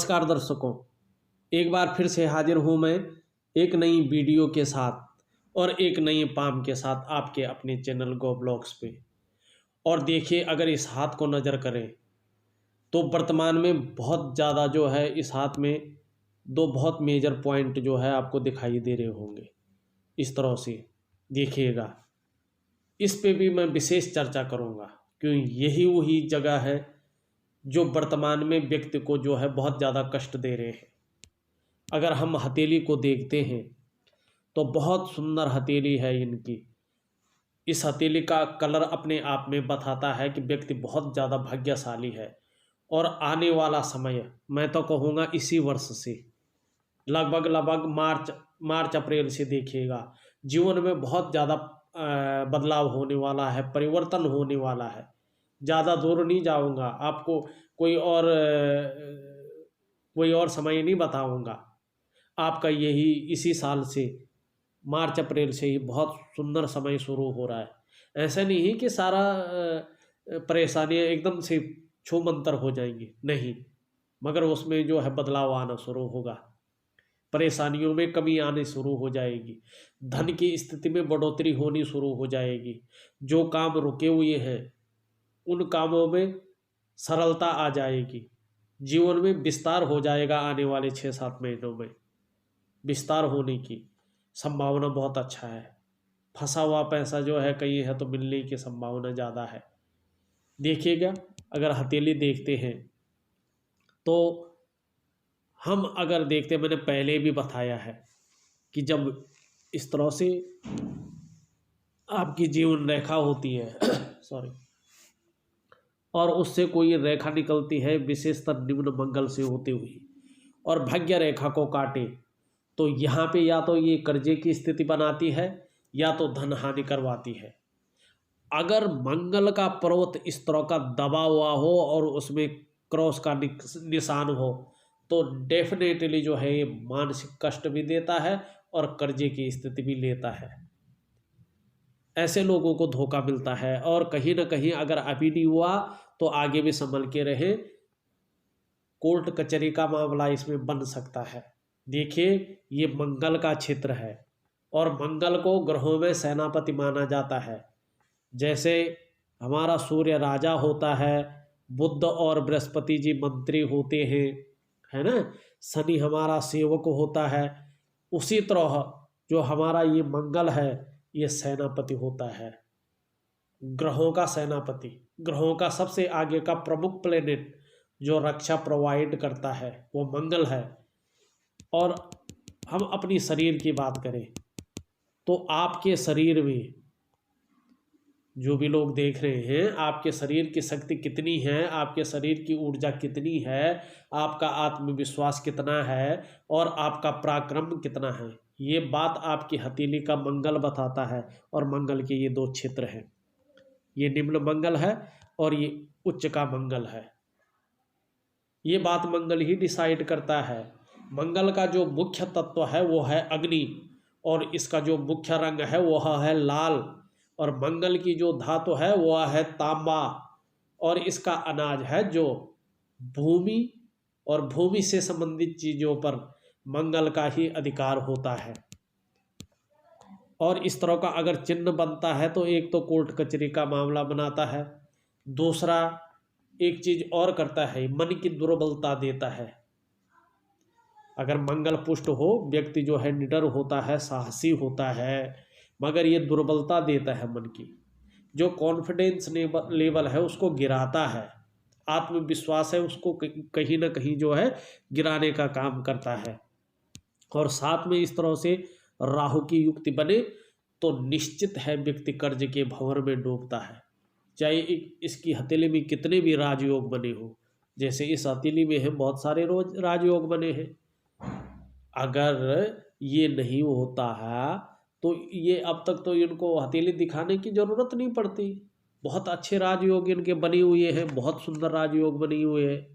नमस्कार दर्शकों, एक बार फिर से हाजिर हूँ मैं एक नई वीडियो के साथ और एक नई पाम के साथ आपके अपने चैनल गो ब्लॉग्स पे। और देखिए, अगर इस हाथ को नज़र करें तो वर्तमान में बहुत ज़्यादा जो है इस हाथ में दो बहुत मेजर पॉइंट जो है आपको दिखाई दे रहे होंगे। इस तरह से देखिएगा, इस पे भी मैं विशेष चर्चा करूँगा क्योंकि यही वही जगह है जो वर्तमान में व्यक्ति को जो है बहुत ज़्यादा कष्ट दे रहे हैं। अगर हम हथेली को देखते हैं तो बहुत सुंदर हथेली है इनकी। इस हथेली का कलर अपने आप में बताता है कि व्यक्ति बहुत ज़्यादा भाग्यशाली है। और आने वाला समय मैं तो कहूँगा इसी वर्ष से लगभग मार्च अप्रैल से देखिएगा, जीवन में बहुत ज़्यादा बदलाव होने वाला है, परिवर्तन होने वाला है। ज़्यादा दूर नहीं जाऊँगा, आपको कोई और समय नहीं बताऊँगा। आपका यही इसी साल से मार्च अप्रैल से ही बहुत सुंदर समय शुरू हो रहा है। ऐसा नहीं है कि सारा परेशानियाँ एकदम से छूमंतर हो जाएंगी, नहीं, मगर उसमें जो है बदलाव आना शुरू होगा, परेशानियों में कमी आनी शुरू हो जाएगी, धन की स्थिति में बढ़ोतरी होनी शुरू हो जाएगी। जो काम रुके हुए हैं उन कामों में सरलता आ जाएगी, जीवन में विस्तार हो जाएगा। आने वाले 6-7 महीनों में विस्तार होने की संभावना बहुत अच्छा है। फंसा हुआ पैसा जो है कहीं है तो मिलने की संभावना ज़्यादा है। देखिएगा, अगर हथेली देखते हैं तो हम अगर देखते, मैंने पहले भी बताया है कि जब इस तरह से आपकी जीवन रेखा होती है सॉरी, और उससे कोई रेखा निकलती है विशेषतर निम्न मंगल से होते हुए और भाग्य रेखा को काटे, तो यहाँ पे या तो ये कर्जे की स्थिति बनाती है या तो धन हानि करवाती है। अगर मंगल का पर्वत इस तरह का दबा हुआ हो और उसमें क्रॉस का निशान हो तो डेफिनेटली जो है ये मानसिक कष्ट भी देता है और कर्जे की स्थिति भी लेता है। ऐसे लोगों को धोखा मिलता है और कहीं ना कहीं अगर अभी नहीं हुआ तो आगे भी संभल के रहे, कोर्ट कचहरी का मामला इसमें बन सकता है। देखिए, ये मंगल का क्षेत्र है और मंगल को ग्रहों में सेनापति माना जाता है। जैसे हमारा सूर्य राजा होता है, बुध और बृहस्पति जी मंत्री होते हैं, है ना, शनि हमारा सेवक होता है, उसी तरह जो हमारा ये मंगल है ये सेनापति होता है, ग्रहों का सेनापति। ग्रहों का सबसे आगे का प्रमुख प्लेनेट जो रक्षा प्रोवाइड करता है वो मंगल है। और हम अपनी शरीर की बात करें तो आपके शरीर में जो भी लोग देख रहे हैं, आपके शरीर की शक्ति कितनी है, आपके शरीर की ऊर्जा कितनी है, आपका आत्मविश्वास कितना है और आपका पराक्रम कितना है, ये बात आपकी हथेली का मंगल बताता है। और मंगल के ये दो क्षेत्र हैं, ये निम्न मंगल है और ये उच्च का मंगल है। ये बात मंगल ही डिसाइड करता है। मंगल का जो मुख्य तत्व है वो है अग्नि और इसका जो मुख्य रंग है वह है लाल। और मंगल की जो धातु है वह है तांबा और इसका अनाज है जो भूमि, और भूमि से संबंधित चीज़ों पर मंगल का ही अधिकार होता है। और इस तरह का अगर चिन्ह बनता है तो एक तो कोर्ट कचहरी का मामला बनाता है, दूसरा एक चीज़ और करता है, मन की दुर्बलता देता है। अगर मंगल पुष्ट हो, व्यक्ति जो है निडर होता है, साहसी होता है, मगर ये दुर्बलता देता है मन की। जो कॉन्फिडेंस लेवल है उसको गिराता है, आत्मविश्वास है उसको कहीं ना कहीं जो है गिराने का काम करता है। और साथ में इस तरह से राहु की युक्ति बने तो निश्चित है व्यक्ति कर्ज के भंवर में डूबता है, चाहे इसकी हथेली में कितने भी राजयोग बने हो। जैसे इस हथेली में है बहुत सारे रोज राजयोग बने हैं, अगर ये नहीं होता है तो ये अब तक तो इनको हथेली दिखाने की जरूरत नहीं पड़ती। बहुत अच्छे राजयोग इनके बने हुए हैं, बहुत सुंदर राजयोग बने हुए हैं।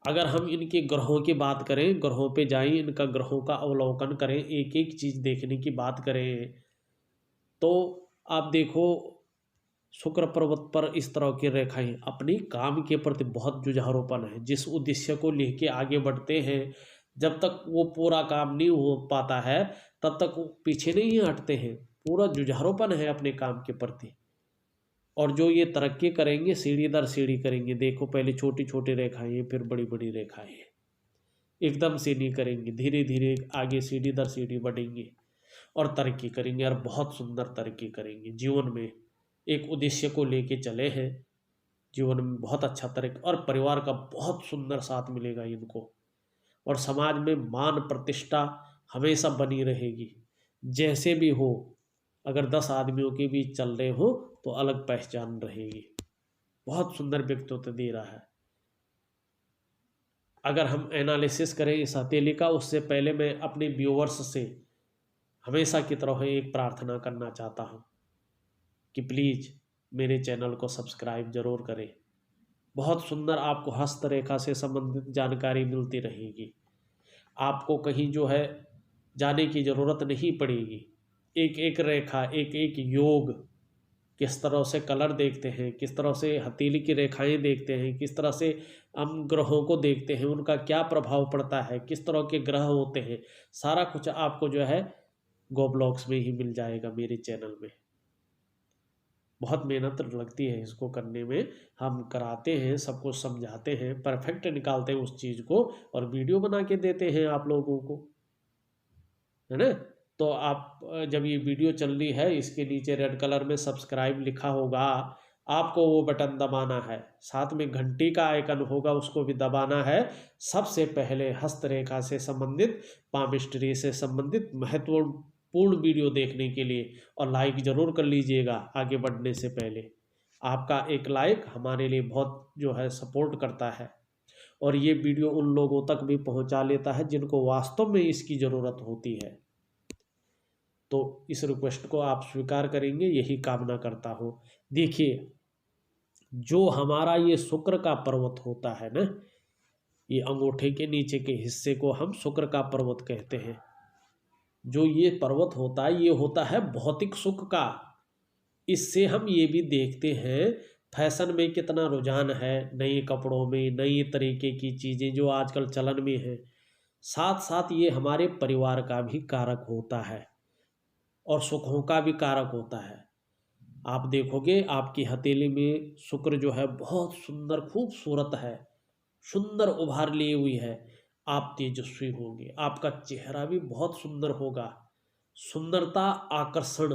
अगर हम इनके ग्रहों की बात करें, ग्रहों पे जाएं, इनका ग्रहों का अवलोकन करें, एक एक चीज़ देखने की बात करें तो आप देखो, शुक्र पर्वत पर इस तरह की रेखाएं अपनी काम के प्रति बहुत जुझारूपन है। जिस उद्देश्य को लेके आगे बढ़ते हैं, जब तक वो पूरा काम नहीं हो पाता है तब तक वो पीछे नहीं हटते हैं। पूरा जुझारूपन है अपने काम के प्रति। और जो ये तरक्की करेंगे, सीढ़ी दर सीढ़ी करेंगे। देखो, पहले छोटी छोटी रेखाएं, फिर बड़ी बड़ी रेखाएं, एकदम से नहीं करेंगे, धीरे धीरे आगे सीढ़ी दर सीढ़ी बढ़ेंगे और तरक्की करेंगे, और बहुत सुंदर तरक्की करेंगे। जीवन में एक उद्देश्य को लेके चले हैं, जीवन में बहुत अच्छा तरक्की, और परिवार का बहुत सुंदर साथ मिलेगा इनको, और समाज में मान प्रतिष्ठा हमेशा बनी रहेगी। जैसे भी हो, अगर 10 आदमियों के बीच चल रहे हो तो अलग पहचान रहेगी। बहुत सुंदर व्यक्तित्व दे रहा है। अगर हम एनालिसिस करें इस हथेली का, उससे पहले मैं अपने व्यूअर्स से हमेशा की तरह एक प्रार्थना करना चाहता हूँ कि प्लीज़ मेरे चैनल को सब्सक्राइब ज़रूर करें। बहुत सुंदर आपको हस्तरेखा से संबंधित जानकारी मिलती रहेगी। आपको कहीं जो है जाने की ज़रूरत नहीं पड़ेगी। एक एक रेखा, एक एक योग, किस तरह से कलर देखते हैं, किस तरह से हथेली की रेखाएं देखते हैं, किस तरह से हम ग्रहों को देखते हैं, उनका क्या प्रभाव पड़ता है, किस तरह के ग्रह होते हैं, सारा कुछ आपको जो है गो ब्लॉग्स में ही मिल जाएगा मेरे चैनल में। बहुत मेहनत लगती है इसको करने में, हम कराते हैं, सब कुछ समझाते हैं, परफेक्ट निकालते हैं उस चीज़ को, और वीडियो बना के देते हैं आप लोगों को, है ना। तो आप जब ये वीडियो चल रही है, इसके नीचे रेड कलर में सब्सक्राइब लिखा होगा, आपको वो बटन दबाना है। साथ में घंटी का आइकन होगा, उसको भी दबाना है। सबसे पहले हस्तरेखा से संबंधित, पामिस्ट्री से संबंधित महत्वपूर्ण वीडियो देखने के लिए, और लाइक ज़रूर कर लीजिएगा आगे बढ़ने से पहले। आपका एक लाइक हमारे लिए बहुत जो है सपोर्ट करता है, और ये वीडियो उन लोगों तक भी पहुंचा लेता है जिनको वास्तव में इसकी ज़रूरत होती है। तो इस रिक्वेस्ट को आप स्वीकार करेंगे, यही कामना करता हूँ। देखिए, जो हमारा ये शुक्र का पर्वत होता है ना, ये अंगूठे के नीचे के हिस्से को हम शुक्र का पर्वत कहते हैं। जो ये पर्वत होता है, ये होता है भौतिक सुख का। इससे हम ये भी देखते हैं फैशन में कितना रुझान है, नए कपड़ों में, नई तरीके की चीज़ें जो आजकल चलन में है। साथ साथ ये हमारे परिवार का भी कारक होता है, और सुखों का भी कारक होता है। आप देखोगे आपकी हथेली में शुक्र जो है बहुत सुंदर खूबसूरत है, सुंदर उभार लिए हुई है। आप तेजस्वी होंगे, आपका चेहरा भी बहुत सुंदर होगा, सुंदरता, आकर्षण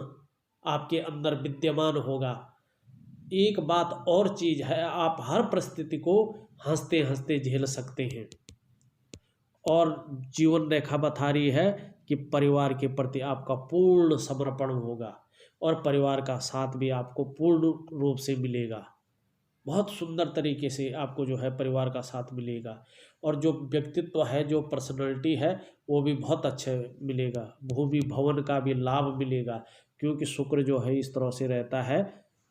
आपके अंदर विद्यमान होगा। एक बात और चीज़ है, आप हर परिस्थिति को हंसते हंसते झेल सकते हैं। और जीवन रेखा बता रही है कि परिवार के प्रति आपका पूर्ण समर्पण होगा, और परिवार का साथ भी आपको पूर्ण रूप से मिलेगा। बहुत सुंदर तरीके से आपको जो है परिवार का साथ मिलेगा, और जो व्यक्तित्व है, जो पर्सनैलिटी है, वो भी बहुत अच्छे मिलेगा। भूमि भवन का भी लाभ मिलेगा, क्योंकि शुक्र जो है इस तरह से रहता है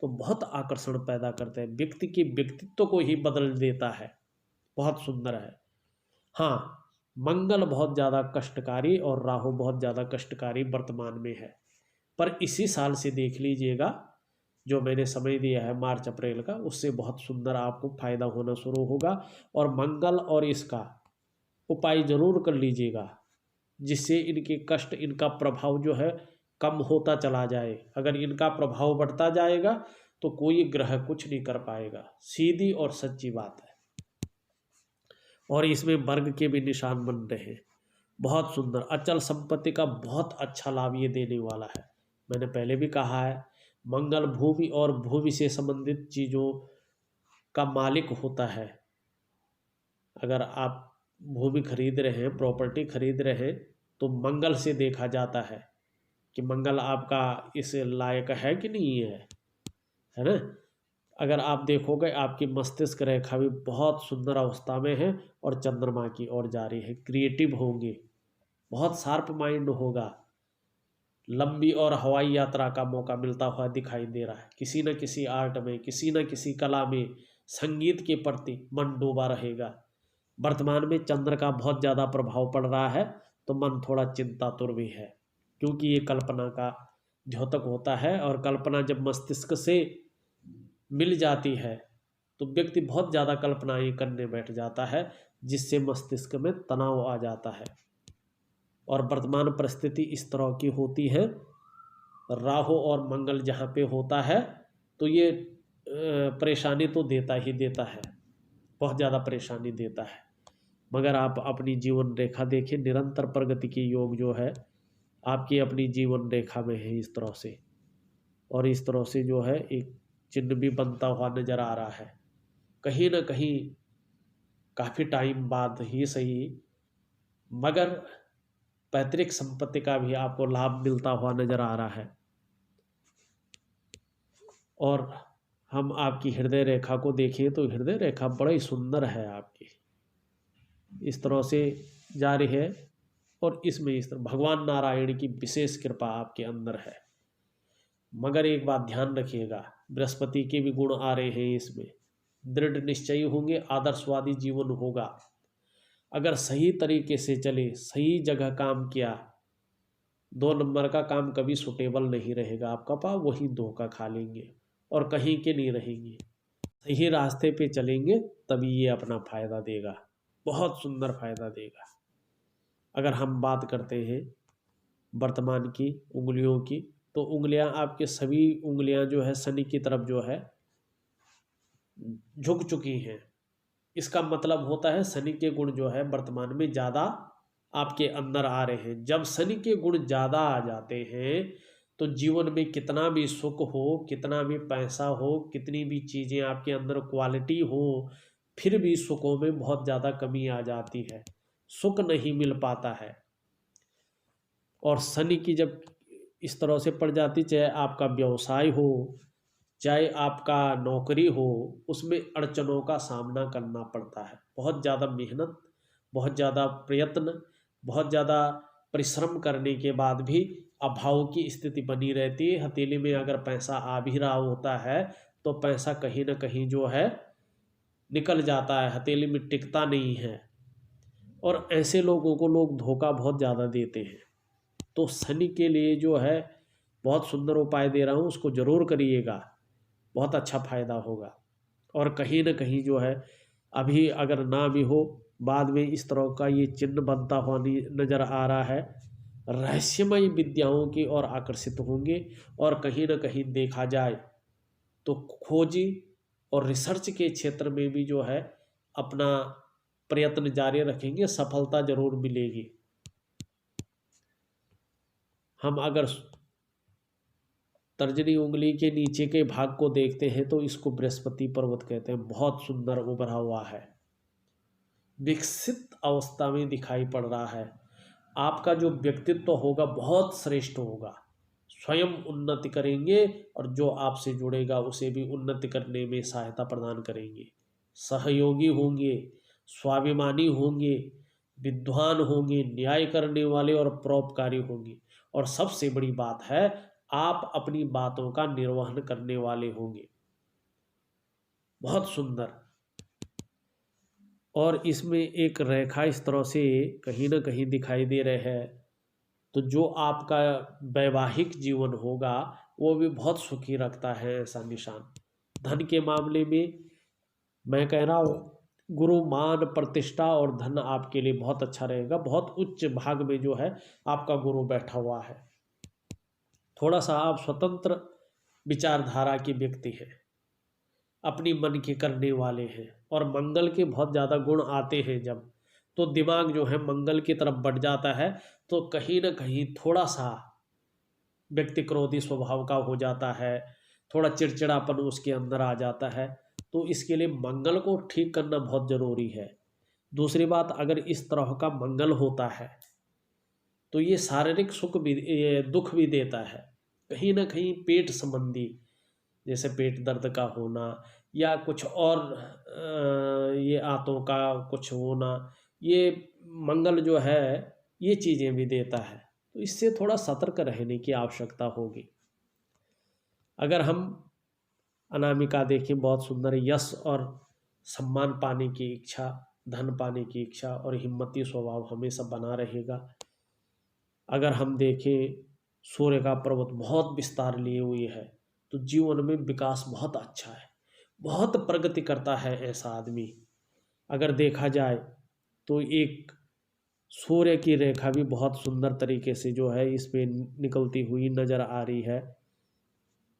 तो बहुत आकर्षण पैदा करता है, व्यक्ति के व्यक्तित्व को ही बदल देता है। बहुत सुंदर है। हाँ, मंगल बहुत ज़्यादा कष्टकारी और राहु बहुत ज़्यादा कष्टकारी वर्तमान में है, पर इसी साल से देख लीजिएगा, जो मैंने समय दिया है मार्च अप्रैल का, उससे बहुत सुंदर आपको फायदा होना शुरू होगा। और मंगल और इसका उपाय जरूर कर लीजिएगा, जिससे इनके कष्ट, इनका प्रभाव जो है कम होता चला जाए। अगर इनका प्रभाव बढ़ता जाएगा तो कोई ग्रह कुछ नहीं कर पाएगा, सीधी और सच्ची बात है। और इसमें वर्ग के भी निशान बन रहे हैं, बहुत सुंदर। अचल संपत्ति का बहुत अच्छा लाभ ये देने वाला है। मैंने पहले भी कहा है, मंगल भूमि और भूमि से संबंधित चीज़ों का मालिक होता है। अगर आप भूमि खरीद रहे हैं, प्रॉपर्टी खरीद रहे हैं, तो मंगल से देखा जाता है कि मंगल आपका इस लायक है कि नहीं है ना। अगर आप देखोगे आपकी मस्तिष्क रेखा भी बहुत सुंदर अवस्था में है, और चंद्रमा की ओर जा रही है। क्रिएटिव होंगे, बहुत शार्प माइंड होगा, लंबी और हवाई यात्रा का मौका मिलता हुआ दिखाई दे रहा है। किसी न किसी आर्ट में, किसी न किसी कला में, संगीत के प्रति मन डूबा रहेगा। वर्तमान में चंद्र का बहुत ज़्यादा प्रभाव पड़ रहा है, तो मन थोड़ा चिंतातुर भी है, क्योंकि ये कल्पना का द्योतक होता है, और कल्पना जब मस्तिष्क से मिल जाती है तो व्यक्ति बहुत ज़्यादा कल्पनाएं करने बैठ जाता है, जिससे मस्तिष्क में तनाव आ जाता है। और वर्तमान परिस्थिति इस तरह की होती है, राहु और मंगल जहाँ पे होता है तो ये परेशानी तो देता ही देता है, बहुत ज़्यादा परेशानी देता है। मगर आप अपनी जीवन रेखा देखें, निरंतर प्रगति की योग जो है आपकी अपनी जीवन रेखा में है इस तरह से, और इस तरह से जो है एक चिन्ह भी बनता हुआ नजर आ रहा है। कहीं ना कहीं काफ़ी टाइम बाद ही सही, मगर पैतृक संपत्ति का भी आपको लाभ मिलता हुआ नजर आ रहा है। और हम आपकी हृदय रेखा को देखें तो हृदय रेखा बड़ी सुंदर है आपकी, इस तरह से जा रही है। और इसमें इस तरह भगवान नारायण की विशेष कृपा आपके अंदर है। मगर एक बात ध्यान रखिएगा, बृहस्पति के भी गुण आ रहे हैं इसमें। दृढ़ निश्चयी होंगे, आदर्शवादी जीवन होगा। अगर सही तरीके से चले, सही जगह काम किया, 2 नंबर का काम कभी सुटेबल नहीं रहेगा आपका, पाव वही धोखा खा लेंगे और कहीं के नहीं रहेंगे। सही रास्ते पे चलेंगे तभी ये अपना फायदा देगा, बहुत सुंदर फायदा देगा। अगर हम बात करते हैं वर्तमान की उंगलियों की, तो उंगलियां आपके सभी उंगलियां जो है शनि की तरफ जो है झुक चुकी हैं। इसका मतलब होता है शनि के गुण जो है वर्तमान में ज़्यादा आपके अंदर आ रहे हैं। जब शनि के गुण ज़्यादा आ जाते हैं तो जीवन में कितना भी सुख हो, कितना भी पैसा हो, कितनी भी चीज़ें आपके अंदर क्वालिटी हो, फिर भी सुखों में बहुत ज़्यादा कमी आ जाती है, सुख नहीं मिल पाता है। और शनि की जब इस तरह से पड़ जाती, चाहे आपका व्यवसाय हो, चाहे आपका नौकरी हो, उसमें अड़चनों का सामना करना पड़ता है। बहुत ज़्यादा मेहनत, बहुत ज़्यादा प्रयत्न, बहुत ज़्यादा परिश्रम करने के बाद भी अभाव की स्थिति बनी रहती है। हथेली में अगर पैसा आ भी रहा होता है तो पैसा कहीं ना कहीं जो है निकल जाता है, हथेली में टिकता नहीं है। और ऐसे लोगों को लोग धोखा बहुत ज़्यादा देते हैं। तो शनि के लिए जो है बहुत सुंदर उपाय दे रहा हूँ, उसको ज़रूर करिएगा, बहुत अच्छा फायदा होगा। और कहीं ना कहीं जो है अभी अगर ना भी हो, बाद में इस तरह का ये चिन्ह बनता हुआ नजर आ रहा है। रहस्यमय विद्याओं की ओर आकर्षित होंगे, और कहीं ना कहीं देखा जाए तो खोजी और रिसर्च के क्षेत्र में भी जो है अपना प्रयत्न जारी रखेंगे, सफलता जरूर मिलेगी। हम अगर तर्जनी उंगली के नीचे के भाग को देखते हैं तो इसको बृहस्पति पर्वत कहते हैं। बहुत सुंदर उभरा हुआ है, विकसित अवस्था में दिखाई पड़ रहा है। आपका जो व्यक्तित्व होगा बहुत श्रेष्ठ होगा, स्वयं उन्नति करेंगे और जो आपसे जुड़ेगा उसे भी उन्नति करने में सहायता प्रदान करेंगे। सहयोगी होंगे, स्वाभिमानी होंगे, विद्वान होंगे, न्याय करने वाले और परोपकारी होंगे। और सबसे बड़ी बात है, आप अपनी बातों का निर्वहन करने वाले होंगे। बहुत सुंदर। और इसमें एक रेखा इस तरह से कहीं ना कहीं दिखाई दे रहे हैं, तो जो आपका वैवाहिक जीवन होगा वो भी बहुत सुखी रखता है ऐसा निशान। धन के मामले में मैं कह रहा हूँ गुरु मान प्रतिष्ठा और धन आपके लिए बहुत अच्छा रहेगा। बहुत उच्च भाग में जो है आपका गुरु बैठा हुआ है। थोड़ा सा आप स्वतंत्र विचारधारा के व्यक्ति हैं, अपनी मन के करने वाले हैं, और मंगल के बहुत ज़्यादा गुण आते हैं जब, तो दिमाग जो है मंगल की तरफ बढ़ जाता है। तो कहीं ना कहीं थोड़ा सा व्यक्ति क्रोधी स्वभाव का हो जाता है, थोड़ा चिड़चिड़ापन उसके अंदर आ जाता है। तो इसके लिए मंगल को ठीक करना बहुत ज़रूरी है। दूसरी बात, अगर इस तरह का मंगल होता है तो ये शारीरिक सुख भी, ये दुख भी देता है। कहीं ना कहीं पेट संबंधी, जैसे पेट दर्द का होना या कुछ और ये आंतों का कुछ होना, ये मंगल जो है ये चीज़ें भी देता है। तो इससे थोड़ा सतर्क रहने की आवश्यकता होगी। अगर हम अनामिका देखें, बहुत सुंदर, यश और सम्मान पाने की इच्छा, धन पाने की इच्छा और हिम्मती स्वभाव हमेशा बना रहेगा। अगर हम देखें सूर्य का पर्वत बहुत विस्तार लिए हुए है, तो जीवन में विकास बहुत अच्छा है। बहुत प्रगति करता है ऐसा आदमी। अगर देखा जाए तो एक सूर्य की रेखा भी बहुत सुंदर तरीके से जो है इसमें निकलती हुई नजर आ रही है।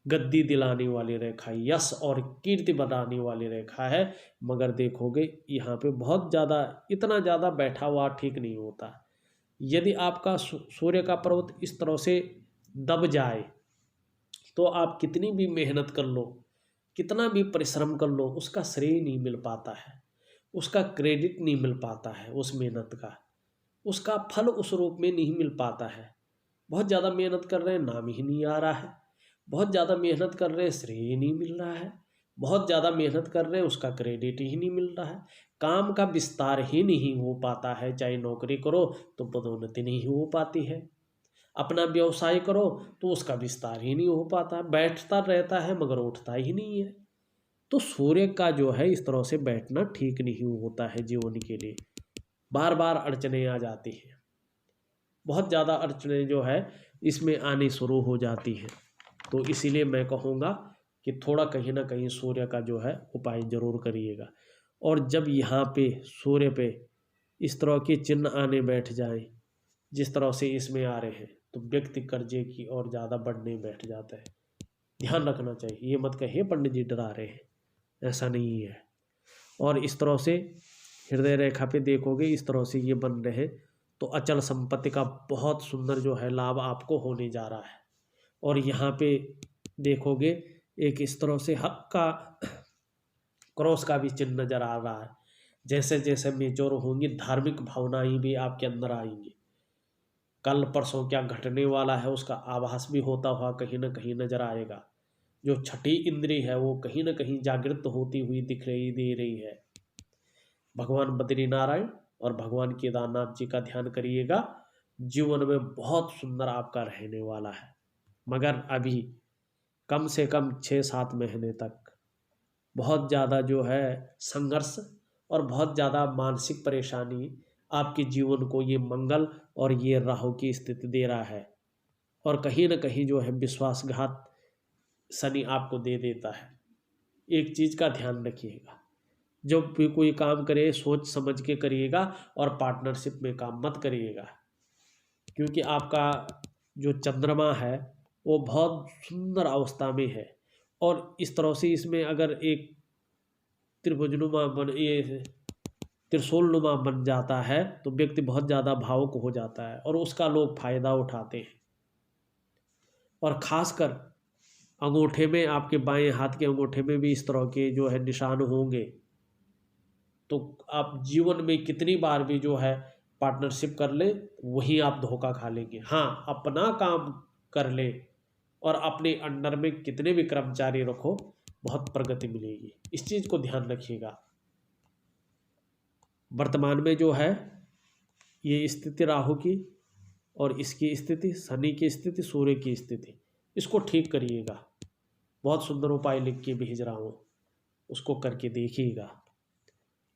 गद्दी दिलाने वाली रेखा, यश और कीर्ति बनाने वाली रेखा है। मगर देखोगे यहाँ पे बहुत ज़्यादा, इतना ज़्यादा बैठा हुआ ठीक नहीं होता। यदि आपका सूर्य का पर्वत इस तरह से दब जाए तो आप कितनी भी मेहनत कर लो, कितना भी परिश्रम कर लो, उसका श्रेय नहीं मिल पाता है, उसका क्रेडिट नहीं मिल पाता है, उस मेहनत का उसका फल उस रूप में नहीं मिल पाता है। बहुत ज़्यादा मेहनत कर रहे हैं, नाम ही नहीं आ रहा है। बहुत ज़्यादा मेहनत कर रहे हैं, श्रेय नहीं मिल रहा है। बहुत ज़्यादा मेहनत कर रहे हैं, उसका क्रेडिट ही नहीं मिल रहा है। काम का विस्तार ही नहीं हो पाता है। चाहे नौकरी करो तो पदोन्नति नहीं हो पाती है, अपना व्यवसाय करो तो उसका विस्तार ही नहीं हो पाता, बैठता रहता है मगर उठता ही नहीं है। तो सूर्य का जो है इस तरह से बैठना ठीक नहीं होता है जीवन के लिए। बार बार अड़चने आ जाती हैं, बहुत ज़्यादा अड़चने जो है इसमें आनी शुरू हो जाती हैं। तो इसीलिए मैं कहूँगा कि थोड़ा कहीं ना कहीं सूर्य का जो है उपाय जरूर करिएगा। और जब यहाँ पे सूर्य पे इस तरह के चिन्ह आने बैठ जाएं जिस तरह से इसमें आ रहे हैं, तो व्यक्ति कर्जे की और ज़्यादा बढ़ने बैठ जाता है। ध्यान रखना चाहिए, ये मत कहिए पंडित जी डरा रहे हैं, ऐसा नहीं है। और इस तरह से हृदय रेखा पे देखोगे इस तरह से ये बन रहे, तो अचल संपत्ति का बहुत सुंदर जो है लाभ आपको होने जा रहा है। और यहाँ पे देखोगे एक इस तरह से हक का क्रॉस का भी चिन्ह नजर आ रहा है। जैसे जैसे मेच्योर होंगी धार्मिक भावनाएं भी आपके अंदर आएंगी। कल परसों क्या घटने वाला है उसका आभास भी होता हुआ कहीं ना कहीं नजर आएगा। जो छठी इंद्री है वो कहीं ना कहीं जागृत होती हुई दिख रही दे रही है। भगवान बद्रीनारायण और भगवान केदारनाथ जी का ध्यान करिएगा, जीवन में बहुत सुंदर आपका रहने वाला है। मगर अभी कम से कम 6-7 महीने तक बहुत ज़्यादा जो है संघर्ष और बहुत ज़्यादा मानसिक परेशानी आपके जीवन को ये मंगल और ये राहु की स्थिति दे रहा है। और कहीं ना कहीं जो है विश्वासघात शनि आपको दे देता है। एक चीज़ का ध्यान रखिएगा, जब भी कोई काम करे सोच समझ के करिएगा और पार्टनरशिप में काम मत करिएगा। क्योंकि आपका जो चंद्रमा है वो बहुत सुंदर अवस्था में है। और इस तरह से इसमें अगर एक त्रिभुजनुमा बन ये त्रिशूलनुमा बन जाता है तो व्यक्ति बहुत ज़्यादा भावुक हो जाता है और उसका लोग फायदा उठाते हैं। और खासकर अंगूठे में, आपके बाएं हाथ के अंगूठे में भी इस तरह के जो है निशान होंगे तो आप जीवन में कितनी बार भी जो है पार्टनरशिप कर ले वहीं आप धोखा खा लेंगे। हाँ, अपना काम कर ले और अपने अंडर में कितने भी कर्मचारी रखो, बहुत प्रगति मिलेगी। इस चीज़ को ध्यान रखिएगा। वर्तमान में जो है ये स्थिति राहु की और इसकी स्थिति शनि की स्थिति सूर्य की स्थिति, इसको ठीक करिएगा। बहुत सुंदर उपाय लिख के भेज रहा हूँ, उसको करके देखिएगा।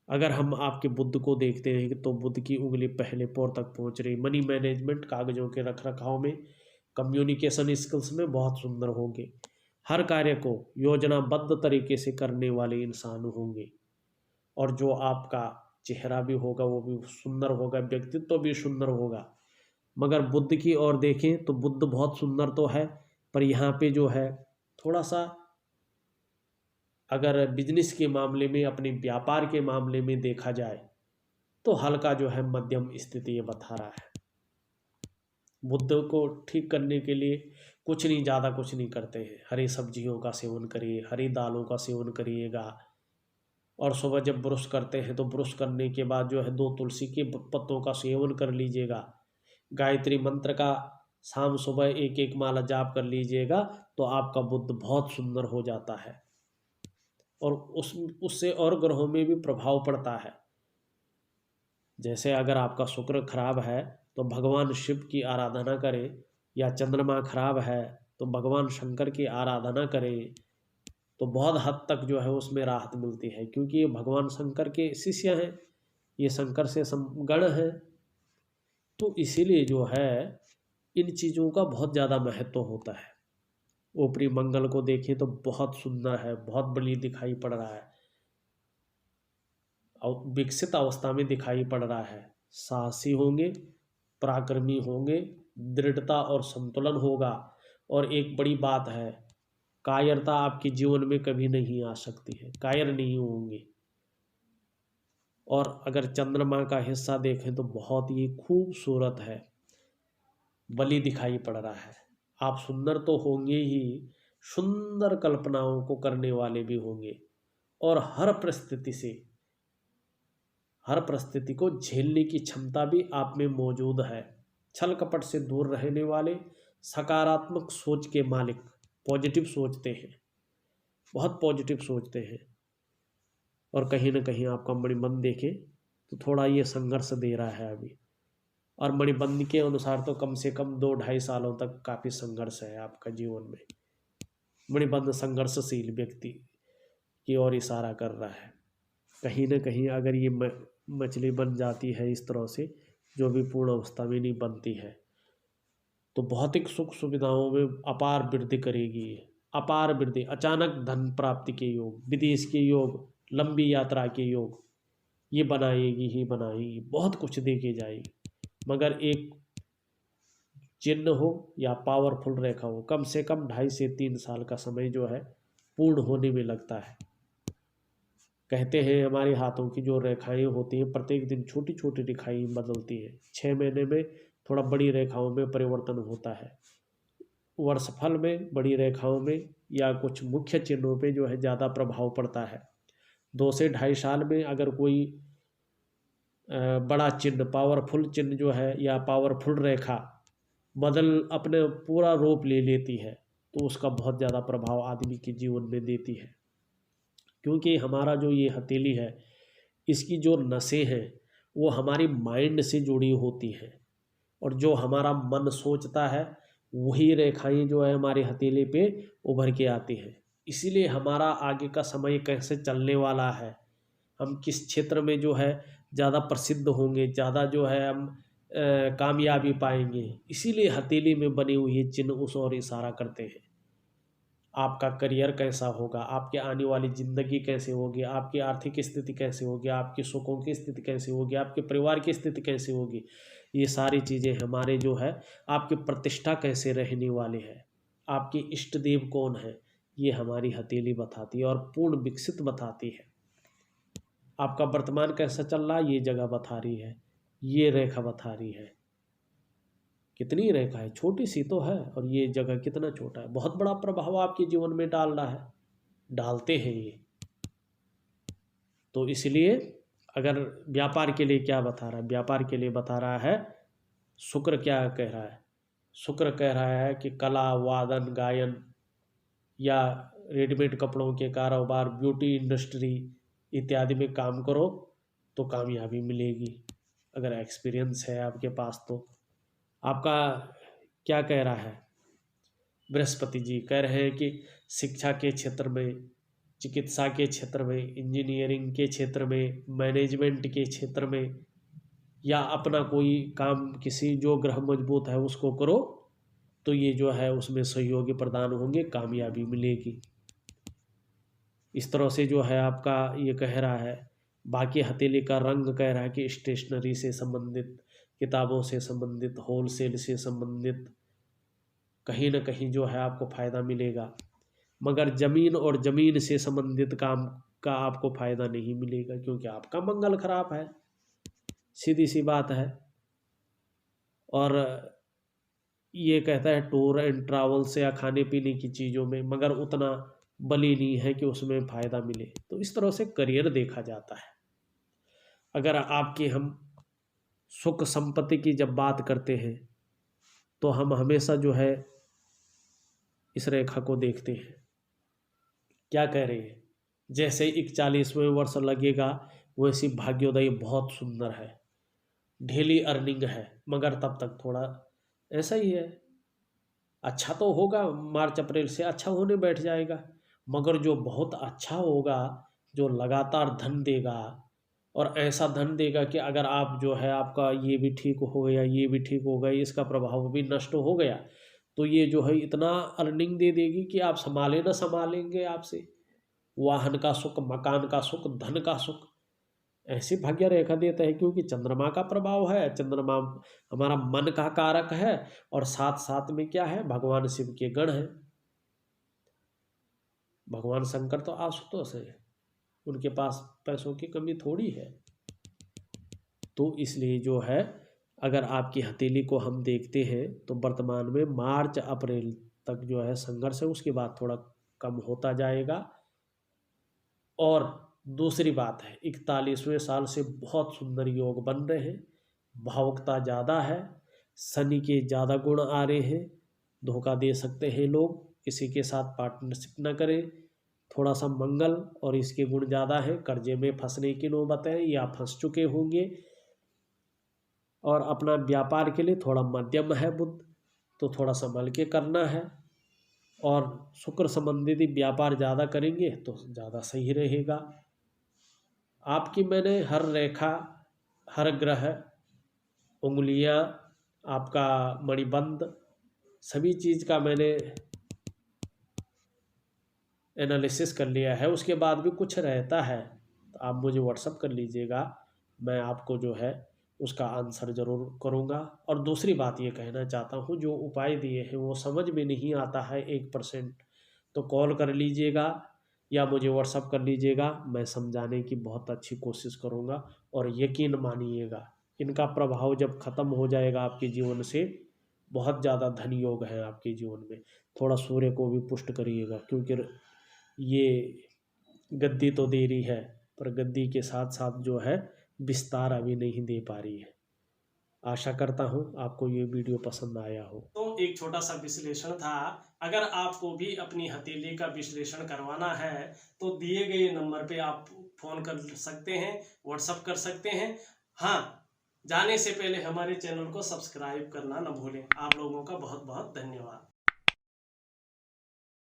अगर हम आपके बुध को देखते हैं तो बुध की उंगली पहले पैर तक पहुंच रही, मनी मैनेजमेंट, कागजों के रख रखाव में, कम्युनिकेशन स्किल्स में बहुत सुंदर होंगे। हर कार्य को योजनाबद्ध तरीके से करने वाले इंसान होंगे। और जो आपका चेहरा भी होगा वो भी सुंदर होगा, व्यक्तित्व भी सुंदर होगा। मगर बुध की ओर देखें तो बुध बहुत सुंदर तो है, पर यहाँ पे जो है थोड़ा सा अगर बिजनेस के मामले में, अपने व्यापार के मामले में देखा जाए तो हल्का जो है मध्यम स्थिति ये बता रहा है। बुध को ठीक करने के लिए कुछ नहीं, ज़्यादा कुछ नहीं करते हैं। हरी सब्जियों का सेवन करिए, हरी दालों का सेवन करिएगा। और सुबह जब ब्रश करते हैं तो ब्रश करने के बाद जो है 2 तुलसी के पत्तों का सेवन कर लीजिएगा। गायत्री मंत्र का शाम सुबह 1-1 माला जाप कर लीजिएगा तो आपका बुध बहुत सुंदर हो जाता है। और उससे और ग्रहों में भी प्रभाव पड़ता है। जैसे अगर आपका शुक्र खराब है तो भगवान शिव की आराधना करें, या चंद्रमा खराब है तो भगवान शंकर की आराधना करें, तो बहुत हद तक जो है उसमें राहत मिलती है। क्योंकि ये भगवान शंकर के शिष्य हैं, ये शंकर से गण हैं। तो इसीलिए जो है इन चीज़ों का बहुत ज़्यादा महत्व होता है। ऊपरी मंगल को देखें तो बहुत सुंदर है, बहुत बली दिखाई पड़ रहा है और विकसित अवस्था में दिखाई पड़ रहा है। साहसी होंगे, पराक्रमी होंगे, दृढ़ता और संतुलन होगा। और एक बड़ी बात है, कायरता आपके जीवन में कभी नहीं आ सकती है, कायर नहीं होंगे। और अगर चंद्रमा का हिस्सा देखें तो बहुत ही खूबसूरत है, बलि दिखाई पड़ रहा है। आप सुंदर तो होंगे ही, सुंदर कल्पनाओं को करने वाले भी होंगे और हर परिस्थिति को झेलने की क्षमता भी आप में मौजूद है। छल कपट से दूर रहने वाले, सकारात्मक सोच के मालिक, पॉजिटिव सोचते हैं, बहुत पॉजिटिव सोचते हैं। और कहीं ना कहीं आपका मणिबंध देखें तो थोड़ा ये संघर्ष दे रहा है अभी, और मणिबंध के अनुसार तो कम से कम 2-2.5 सालों तक काफ़ी संघर्ष है आपका जीवन में। मणिबंध संघर्षशील व्यक्ति की ओर इशारा कर रहा है। कहीं ना कहीं अगर ये मछली बन जाती है इस तरह से, जो भी पूर्ण अवस्था में नहीं बनती है, तो भौतिक सुख सुविधाओं में अपार वृद्धि करेगी, अपार वृद्धि, अचानक धन प्राप्ति के योग, विदेश के योग, लंबी यात्रा के योग, ये बनाएगी ही बनाएगी, बहुत कुछ दे के जाएगी। मगर एक चिन्ह हो या पावरफुल रेखा हो, कम से कम 2.5 से 3 साल का समय जो है पूर्ण होने में लगता है। कहते हैं हमारे हाथों की जो रेखाएं होती हैं, प्रत्येक दिन छोटी छोटी रेखाएं बदलती हैं। 6 महीने में थोड़ा बड़ी रेखाओं में परिवर्तन होता है। वर्षफल में बड़ी रेखाओं में या कुछ मुख्य चिन्हों पे जो है ज़्यादा प्रभाव पड़ता है। 2 से 2.5 साल में अगर कोई बड़ा चिन्ह, पावरफुल चिन्ह जो है या पावरफुल रेखा बदल अपने पूरा रूप ले लेती है, तो उसका बहुत ज़्यादा प्रभाव आदमी के जीवन में देती है। क्योंकि हमारा जो ये हथेली है, इसकी जो नसें हैं वो हमारी माइंड से जुड़ी होती हैं, और जो हमारा मन सोचता है वही रेखाएं जो है हमारे हथेली पे उभर के आती हैं। इसीलिए हमारा आगे का समय कैसे चलने वाला है, हम किस क्षेत्र में जो है ज़्यादा प्रसिद्ध होंगे, ज़्यादा जो है हम कामयाबी पाएंगे, इसीलिए हथेली में बने हुए चिन्ह उस ओर इशारा करते हैं। आपका करियर कैसा होगा, आपके आने वाली ज़िंदगी कैसे होगी, आपकी आर्थिक स्थिति कैसे होगी, आपके सुखों की स्थिति कैसे होगी, आपके परिवार की स्थिति कैसे होगी, ये सारी चीज़ें हमारे जो है, आपकी प्रतिष्ठा कैसे रहने वाले हैं, आपके इष्ट देव कौन है, ये हमारी हथेली बताती है और पूर्ण विकसित बताती है। आपका वर्तमान कैसा चल रहा है, ये जगह बता रही है, ये रेखा बता रही है। कितनी रेखा है, छोटी सी तो है, और ये जगह कितना छोटा है, बहुत बड़ा प्रभाव आपके जीवन में डाल रहा है, डालते हैं ये। तो इसलिए अगर व्यापार के लिए क्या बता रहा है, व्यापार के लिए बता रहा है, शुक्र क्या कह रहा है, शुक्र कह रहा है कि कला, वादन, गायन या रेडीमेड कपड़ों के कारोबार, ब्यूटी इंडस्ट्री इत्यादि में काम करो तो कामयाबी मिलेगी। अगर एक्सपीरियंस है आपके पास तो। आपका क्या कह रहा है, बृहस्पति जी कह रहे हैं कि शिक्षा के क्षेत्र में, चिकित्सा के क्षेत्र में, इंजीनियरिंग के क्षेत्र में, मैनेजमेंट के क्षेत्र में, या अपना कोई काम किसी जो ग्रह मजबूत है उसको करो तो ये जो है उसमें सहयोगी प्रदान होंगे, कामयाबी मिलेगी। इस तरह से जो है आपका ये कह रहा है। बाकी हथेली का रंग कह रहा है कि स्टेशनरी से संबंधित, किताबों से संबंधित, होलसेल से संबंधित कहीं ना कहीं जो है आपको फ़ायदा मिलेगा। मगर ज़मीन और ज़मीन से संबंधित काम का आपको फ़ायदा नहीं मिलेगा, क्योंकि आपका मंगल खराब है, सीधी सी बात है। और ये कहता है टूर एंड ट्रैवल्स या खाने पीने की चीज़ों में, मगर उतना बली नहीं है कि उसमें फ़ायदा मिले। तो इस तरह से करियर देखा जाता है। अगर आपकी हम सुख संपत्ति की जब बात करते हैं तो हम हमेशा जो है इस रेखा को देखते हैं। क्या कह रही है, जैसे 41वें वर्ष लगेगा वैसी भाग्योदय बहुत सुंदर है, डेली अर्निंग है, मगर तब तक थोड़ा ऐसा ही है। अच्छा तो होगा, मार्च अप्रैल से अच्छा होने बैठ जाएगा, मगर जो बहुत अच्छा होगा, जो लगातार धन देगा, और ऐसा धन देगा कि अगर आप जो है आपका ये भी ठीक हो गया, ये भी ठीक हो गया, इसका प्रभाव भी नष्ट हो गया, तो ये जो है इतना अर्निंग दे देगी कि आप संभाले ना संभालेंगे आपसे। वाहन का सुख, मकान का सुख, धन का सुख, ऐसी भाग्य रेखा देता है, क्योंकि चंद्रमा का प्रभाव है। चंद्रमा हमारा मन का कारक है, और साथ साथ में क्या है, भगवान शिव के गण हैं। भगवान शंकर तो आशुतोष है, उनके पास पैसों की कमी थोड़ी है। तो इसलिए जो है, अगर आपकी हथेली को हम देखते हैं तो वर्तमान में मार्च अप्रैल तक जो है संघर्ष है, उसके बाद थोड़ा कम होता जाएगा। और दूसरी बात है, 41वें साल से बहुत सुंदर योग बन रहे हैं, भावुकता ज़्यादा है, शनि के ज़्यादा गुण आ रहे हैं, धोखा दे सकते हैं लोग, किसी के साथ पार्टनरशिप न करें। थोड़ा सा मंगल और इसके गुण ज़्यादा है, कर्जे में फंसने की नौबत है या फंस चुके होंगे। और अपना व्यापार के लिए थोड़ा मध्यम है बुध, तो थोड़ा संभल के करना है। और शुक्र संबंधित व्यापार ज़्यादा करेंगे तो ज़्यादा सही रहेगा। आपकी मैंने हर रेखा, हर ग्रह, उंगलियां, आपका मणिबंध, सभी चीज़ का मैंने एनालिसिस कर लिया है। उसके बाद भी कुछ रहता है तो आप मुझे व्हाट्सअप कर लीजिएगा, मैं आपको जो है उसका आंसर ज़रूर करूँगा। और दूसरी बात ये कहना चाहता हूँ, जो उपाय दिए हैं वो समझ में नहीं आता है 1%, तो कॉल कर लीजिएगा या मुझे व्हाट्सअप कर लीजिएगा, मैं समझाने की बहुत अच्छी कोशिश करूँगा। और यकीन मानिएगा, इनका प्रभाव जब ख़त्म हो जाएगा आपके जीवन से, बहुत ज़्यादा धन योग है आपके जीवन में। थोड़ा सूर्य को भी पुष्ट करिएगा, क्योंकि ये गद्दी तो दे रही है, पर गद्दी के साथ साथ जो है विस्तार अभी नहीं दे पा रही है। आशा करता हूँ आपको ये वीडियो पसंद आया हो। तो एक छोटा सा विश्लेषण था। अगर आपको भी अपनी हथेली का विश्लेषण करवाना है तो दिए गए नंबर पे आप फ़ोन कर सकते हैं, व्हाट्सअप कर सकते हैं। हाँ, जाने से पहले हमारे चैनल को सब्सक्राइब करना न भूलें। आप लोगों का बहुत बहुत धन्यवाद।